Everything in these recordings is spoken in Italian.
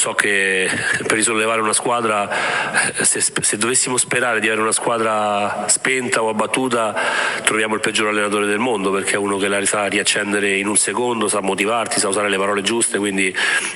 So che per risollevare una squadra, se dovessimo sperare di avere una squadra spenta o abbattuta, troviamo il peggior allenatore del mondo, perché è uno che la sa riaccendere in un secondo, sa motivarti, sa usare le parole giuste, quindi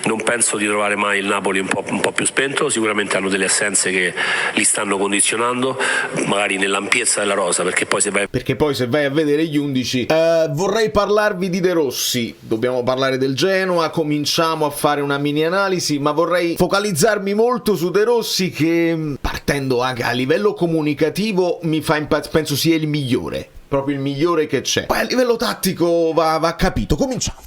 non penso di trovare mai il Napoli un po' più spento. Sicuramente hanno delle assenze che li stanno condizionando, magari nell'ampiezza della rosa, perché poi se vai a vedere gli 11, vorrei parlarvi di De Rossi, dobbiamo parlare del Genoa, cominciamo a fare una mini analisi, ma vorrei focalizzarmi molto su De Rossi, che partendo anche a livello comunicativo mi fa penso sia il migliore, proprio il migliore che c'è. Poi a livello tattico va capito. Cominciamo.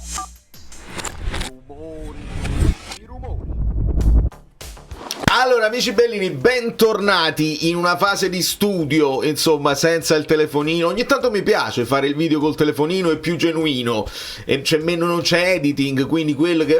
Allora, amici bellini, bentornati in una fase di studio, insomma, senza il telefonino. Ogni tanto mi piace fare il video col telefonino, è più genuino, e non c'è editing, quindi quello che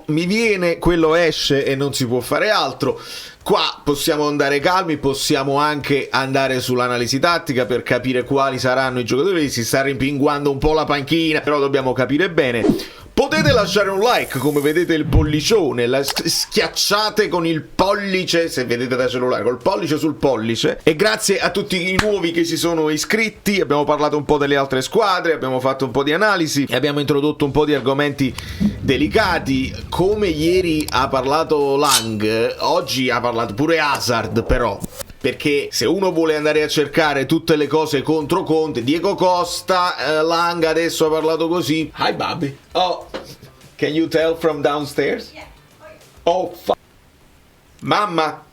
mi viene, quello esce e non si può fare altro. Qua possiamo andare calmi, possiamo anche andare sull'analisi tattica per capire quali saranno i giocatori. Si sta rimpinguando un po' la panchina, però dobbiamo capire bene. Potete lasciare un like, come vedete il pollicione, schiacciate con il pollice, se vedete da cellulare, col pollice sul pollice. E grazie a tutti i nuovi che si sono iscritti, abbiamo parlato un po' delle altre squadre, abbiamo fatto un po' di analisi e abbiamo introdotto un po' di argomenti delicati. Come ieri ha parlato Lang, oggi ha parlato pure Hazard, però. Perché se uno vuole andare a cercare tutte le cose contro Conte, Diego Costa, Lang adesso ha parlato così. Hi Bobby. Oh, can you tell from downstairs? Yeah. Oh, mamma.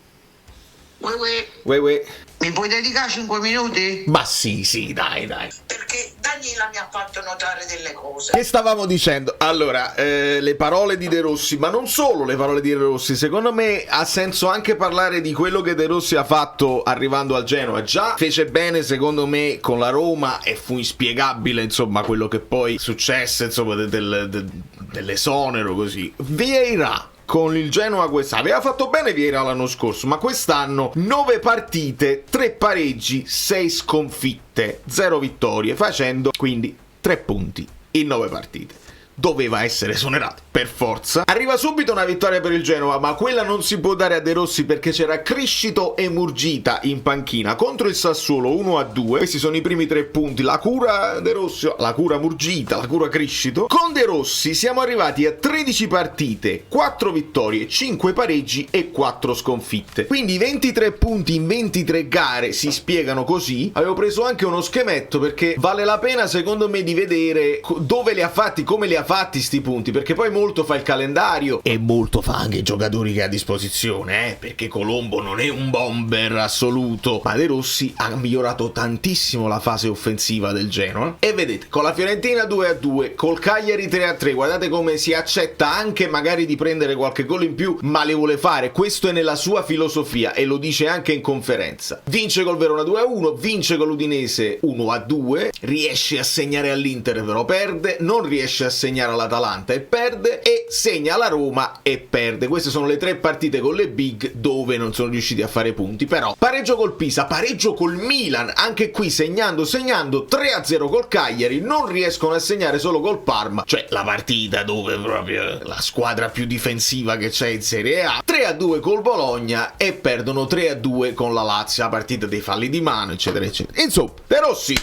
Uè. Mi puoi dedicare 5 minuti? Ma sì, dai. Perché Daniela mi ha fatto notare delle cose. Che stavamo dicendo? Allora, le parole di De Rossi, ma non solo le parole di De Rossi, secondo me ha senso anche parlare di quello che De Rossi ha fatto arrivando al Genoa. Già fece bene, secondo me, con la Roma e fu inspiegabile, insomma, quello che poi successe, insomma, dell'esonero così. Vieira con il Genoa aveva fatto bene Vieira l'anno scorso, ma quest'anno 9 partite, 3 pareggi, 6 sconfitte, 0 vittorie, facendo quindi 3 punti in 9 partite. Doveva essere esonerato, per forza. Arriva subito una vittoria per il Genoa, ma quella non si può dare a De Rossi perché c'era Criscito e Murgita in panchina contro il Sassuolo 1-2. Questi sono i primi 3 punti. La cura De Rossi, la cura Murgita, la cura Criscito. Con De Rossi siamo arrivati a 13 partite, 4 vittorie, 5 pareggi e 4 sconfitte. Quindi 23 punti in 23 gare si spiegano così. Avevo preso anche uno schemetto perché vale la pena, secondo me, di vedere dove li ha fatti, come li ha fatti sti punti, perché poi molto fa il calendario e molto fa anche i giocatori che ha a disposizione, perché Colombo non è un bomber assoluto, ma De Rossi ha migliorato tantissimo la fase offensiva del Genoa. E vedete, con la Fiorentina 2-2, col Cagliari 3-3, guardate come si accetta anche magari di prendere qualche gol in più, ma le vuole fare. Questo è nella sua filosofia e lo dice anche in conferenza. Vince col Verona 2-1, vince con l'Udinese 1-2, riesce a segnare all'Inter però perde, non riesce a segnare all'Atalanta e perde, e segna alla Roma e perde. Queste sono le 3 partite con le big dove non sono riusciti a fare punti. Però pareggio col Pisa, pareggio col Milan, anche qui segnando 3-0 col Cagliari, non riescono a segnare solo col Parma, cioè la partita dove proprio la squadra più difensiva che c'è in Serie A, 3-2 col Bologna e perdono 3-2 con la Lazio, la partita dei falli di mano, eccetera eccetera. Insomma, De Rossi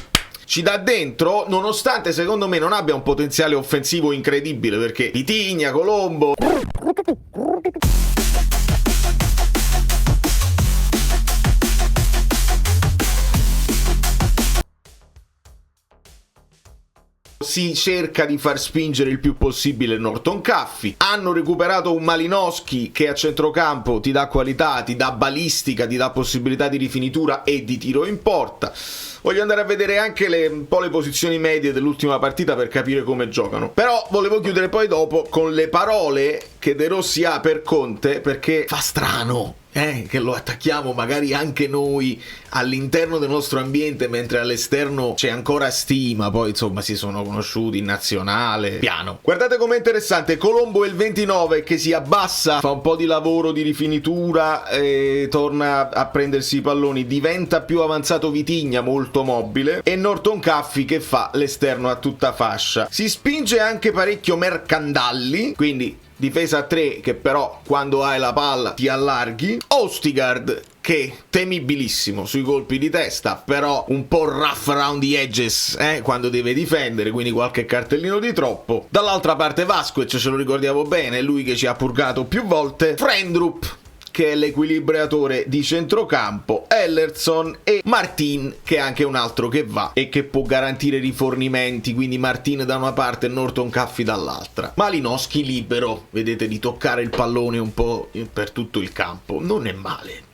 ci dà dentro, nonostante secondo me non abbia un potenziale offensivo incredibile, perché Vitigna, Colombo, si cerca di far spingere il più possibile Norton Caffey. Hanno recuperato un Malinowski che a centrocampo ti dà qualità, ti dà balistica, ti dà possibilità di rifinitura e di tiro in porta. Voglio andare a vedere anche un po' le posizioni medie dell'ultima partita per capire come giocano. Però volevo chiudere poi dopo con le parole che De Rossi ha per Conte, perché fa strano che lo attacchiamo magari anche noi all'interno del nostro ambiente, mentre all'esterno c'è ancora stima. Poi insomma si sono conosciuti in nazionale, piano. Guardate com'è interessante, Colombo è il 29 che si abbassa, fa un po' di lavoro di rifinitura e torna a prendersi i palloni, diventa più avanzato Vitigna, molto mobile, e Norton Caffey che fa l'esterno a tutta fascia. Si spinge anche parecchio Mercandalli, quindi difesa a 3 che però quando hai la palla ti allarghi, Ostigard che temibilissimo sui colpi di testa, però un po' rough around the edges quando deve difendere, quindi qualche cartellino di troppo. Dall'altra parte Vasquez, ce lo ricordiamo bene, è lui che ci ha purgato più volte, Frendrup che è l'equilibratore di centrocampo, Ellerson e Martin che è anche un altro che va e che può garantire rifornimenti, quindi Martin da una parte e Norton Caffey dall'altra. Malinowski libero, vedete, di toccare il pallone un po' per tutto il campo, non è male.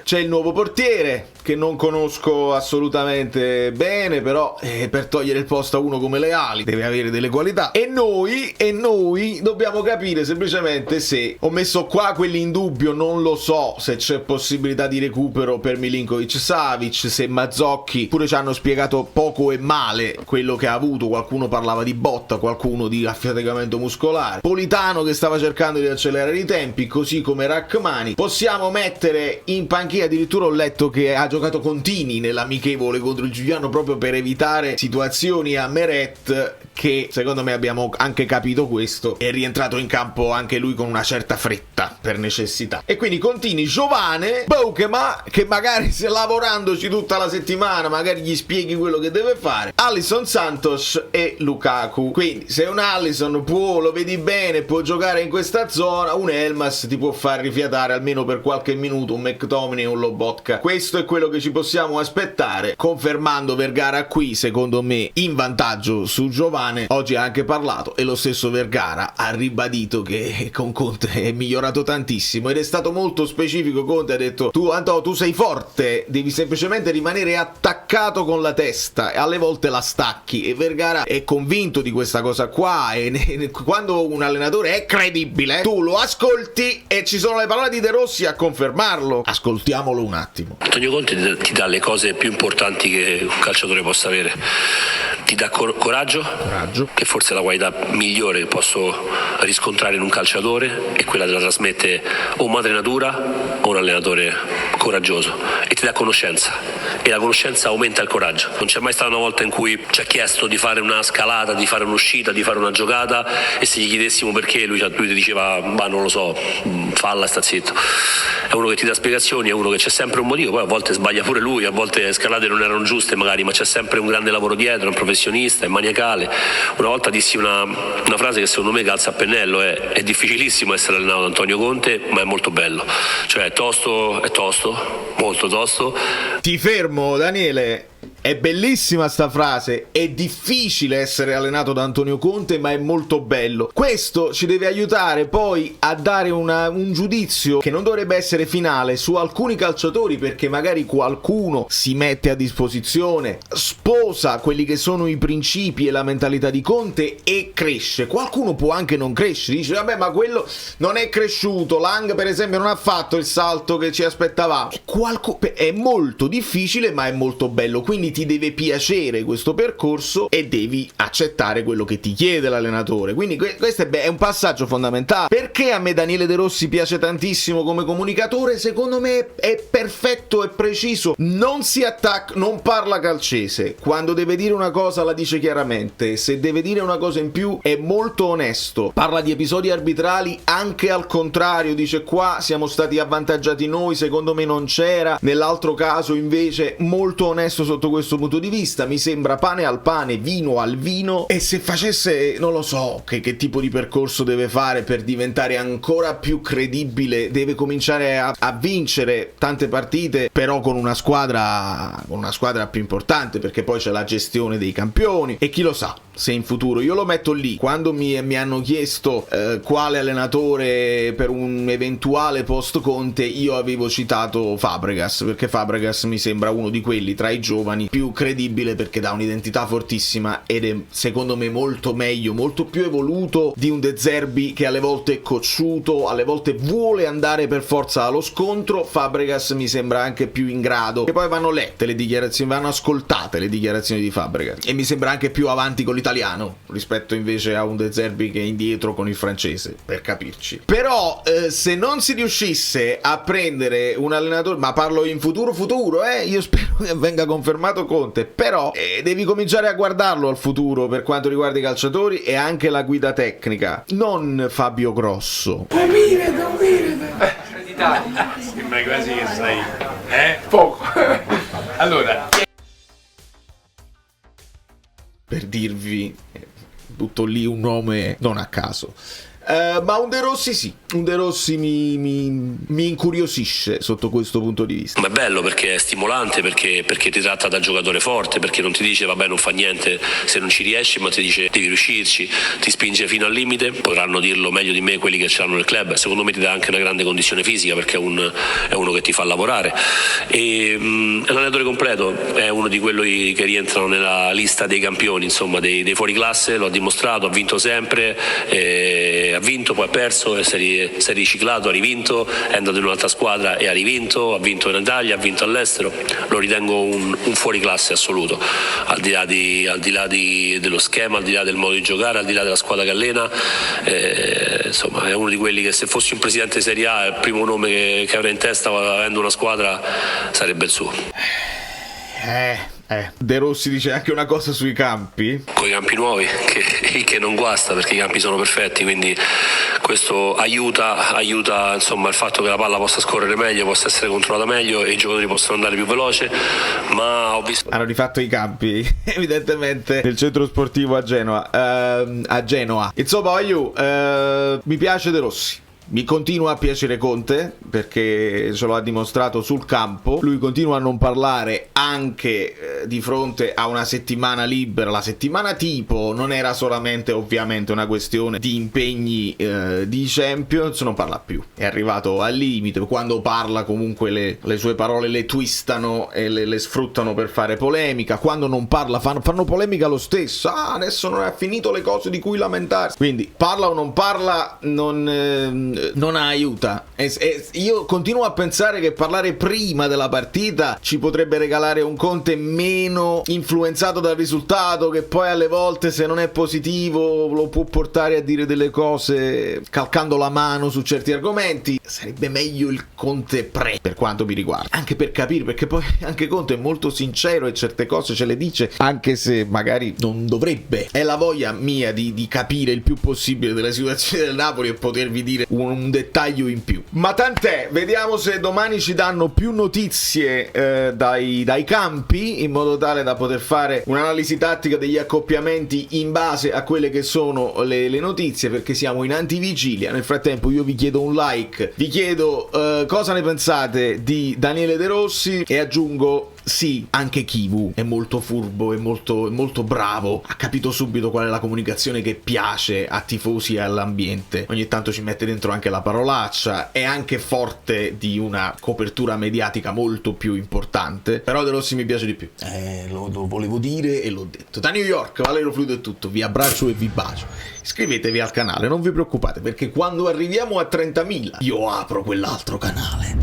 C'è il nuovo portiere che non conosco assolutamente bene, però per togliere il posto a uno come Leali deve avere delle qualità, e noi dobbiamo capire semplicemente se ho messo qua quelli in dubbio. Non lo so se c'è possibilità di recupero per Milinkovic-Savic, se Mazzocchi, pure ci hanno spiegato poco e male quello che ha avuto, qualcuno parlava di botta, qualcuno di affaticamento muscolare, Politano che stava cercando di accelerare i tempi, così come Rachmani. Possiamo mettere in panchina, addirittura ho letto che ha giocato Contini nell'amichevole contro il Giuliano proprio per evitare situazioni a Meret, che secondo me abbiamo anche capito questo, è rientrato in campo anche lui con una certa fretta per necessità. E quindi Contini, Giovane, Boukema che magari se lavorandoci tutta la settimana magari gli spieghi quello che deve fare, Alisson, Santos e Lukaku. Quindi se un Alisson lo vedi bene, può giocare in questa zona, un Elmas ti può far rifiatare almeno per qualche minuto, un McTominay e un Lobotka. Questo è quello che ci possiamo aspettare, confermando Vergara qui secondo me in vantaggio su Giovane. Oggi ha anche parlato e lo stesso Vergara ha ribadito che con Conte è migliorato tantissimo ed è stato molto specifico. Conte ha detto: tu sei forte, devi semplicemente rimanere attaccato con la testa e alle volte la stacchi, e Vergara è convinto di questa cosa qua, e quando un allenatore è credibile tu lo ascolti, e ci sono le parole di De Rossi a confermarlo. Ascoltiamolo un attimo. Antonio Conte ti dà le cose più importanti che un calciatore possa avere, ti dà coraggio, che forse è la qualità migliore che posso riscontrare in un calciatore, e quella te la trasmette o madre natura o un allenatore coraggioso, e ti dà conoscenza, e la conoscenza aumenta il coraggio. Non c'è mai stata una volta in cui ci ha chiesto di fare una scalata, di fare un'uscita, di fare una giocata, e se gli chiedessimo perché lui ti diceva ma non lo so, falla e sta zitto. È uno che ti dà spiegazioni, è uno che c'è sempre un motivo, poi a volte sbaglia pure lui, a volte le scalate non erano giuste magari, ma c'è sempre un grande lavoro dietro, è un professionista, è maniacale. Una volta dissi una frase che secondo me calza a pennello: è difficilissimo essere allenato da Antonio Conte, ma è molto bello, cioè è tosto, molto tosto. Ti fermo, Daniele. È bellissima sta frase, è difficile essere allenato da Antonio Conte, ma è molto bello. Questo ci deve aiutare poi a dare un giudizio che non dovrebbe essere finale su alcuni calciatori, perché magari qualcuno si mette a disposizione, sposa quelli che sono i principi e la mentalità di Conte e cresce. Qualcuno può anche non crescere, dice vabbè ma quello non è cresciuto, Lang per esempio non ha fatto il salto che ci aspettavamo. È molto difficile ma è molto bello, quindi ti deve piacere questo percorso e devi accettare quello che ti chiede l'allenatore. Quindi questo è un passaggio fondamentale. Perché a me Daniele De Rossi piace tantissimo come comunicatore? Secondo me è perfetto e preciso, non si attacca, non parla calcese, quando deve dire una cosa la dice chiaramente, se deve dire una cosa in più è molto onesto, parla di episodi arbitrali anche al contrario, dice qua siamo stati avvantaggiati noi, secondo me non c'era, nell'altro caso invece molto onesto sotto questo punto di vista. Mi sembra pane al pane, vino al vino, e se facesse, non lo so che tipo di percorso deve fare per diventare ancora più credibile, deve cominciare a vincere tante partite, però con una squadra più importante, perché poi c'è la gestione dei campioni, e chi lo sa se in futuro, io lo metto lì, quando mi hanno chiesto quale allenatore per un eventuale post Conte, io avevo citato Fabregas, perché Fabregas mi sembra uno di quelli tra i giovani più credibile, perché dà un'identità fortissima ed è secondo me molto meglio, molto più evoluto di un De Zerbi che alle volte è cocciuto, alle volte vuole andare per forza allo scontro. Fabregas mi sembra anche più in grado, e poi vanno lette le dichiarazioni, vanno ascoltate le dichiarazioni di Fabregas, e mi sembra anche più avanti con l'Italia. italiano rispetto invece a un De Zerbi che è indietro con il francese, per capirci. Però se non si riuscisse a prendere un allenatore, ma parlo in futuro, io spero che venga confermato Conte, però devi cominciare a guardarlo al futuro per quanto riguarda i calciatori e anche la guida tecnica, non Fabio Grosso. Sembra quasi che sai, poco. Allora, per dirvi, butto lì un nome non a caso. Ma un De Rossi sì, un De Rossi mi incuriosisce sotto questo punto di vista. Ma è bello perché è stimolante, perché ti tratta da giocatore forte, perché non ti dice vabbè non fa niente se non ci riesci, ma ti dice devi riuscirci, ti spinge fino al limite. Potranno dirlo meglio di me quelli che ce l'hanno nel club, secondo me ti dà anche una grande condizione fisica perché è uno che ti fa lavorare e è l'allenatore completo, è uno di quelli che rientrano nella lista dei campioni, insomma dei fuori classe, lo ha dimostrato, ha vinto sempre, ha vinto, poi ha perso, si è riciclato, ha rivinto, è andato in un'altra squadra e ha rivinto, ha vinto in Italia, ha vinto all'estero. Lo ritengo un fuori classe assoluto, al di là dello schema, al di là del modo di giocare, al di là della squadra che allena, insomma è uno di quelli che se fossi un presidente di Serie A il primo nome che avrei in testa avendo una squadra sarebbe il suo. De Rossi dice anche una cosa sui campi. Con i campi nuovi, che non guasta perché i campi sono perfetti, quindi questo aiuta insomma il fatto che la palla possa scorrere meglio, possa essere controllata meglio e i giocatori possano andare più veloce, ma ho visto... Hanno rifatto i campi, evidentemente, nel centro sportivo a Genoa. Insomma, mi piace De Rossi. Mi continua a piacere Conte perché ce lo ha dimostrato sul campo. Lui continua a non parlare anche di fronte a una settimana libera. La settimana tipo non era solamente ovviamente una questione di impegni di Champions, non parla più. È arrivato al limite. Quando parla comunque le sue parole le twistano e le sfruttano per fare polemica. Quando non parla fanno polemica lo stesso. Adesso non ha finito le cose di cui lamentarsi. Quindi parla o non parla non aiuta. Io continuo a pensare che parlare prima della partita ci potrebbe regalare un Conte meno influenzato dal risultato, che poi alle volte se non è positivo lo può portare a dire delle cose calcando la mano su certi argomenti. Sarebbe meglio il Conte per quanto mi riguarda, anche per capire, perché poi anche Conte è molto sincero e certe cose ce le dice anche se magari non dovrebbe. È la voglia mia di capire il più possibile della situazione del Napoli e potervi dire un dettaglio in più. Ma tant'è, vediamo se domani ci danno più notizie dai campi, in modo tale da poter fare un'analisi tattica degli accoppiamenti in base a quelle che sono le notizie, perché siamo in antivigilia. Nel frattempo io vi chiedo un like, vi chiedo cosa ne pensate di Daniele De Rossi e aggiungo sì, anche Kivu è molto furbo, è molto bravo, ha capito subito qual è la comunicazione che piace a tifosi e all'ambiente. Ogni tanto ci mette dentro anche la parolaccia, è anche forte di una copertura mediatica molto più importante, però De Rossi mi piace di più. Lo volevo dire e l'ho detto. Da New York, Valerio Fluido è tutto, vi abbraccio e vi bacio. Iscrivetevi al canale, non vi preoccupate, perché quando arriviamo a 30.000 io apro quell'altro canale.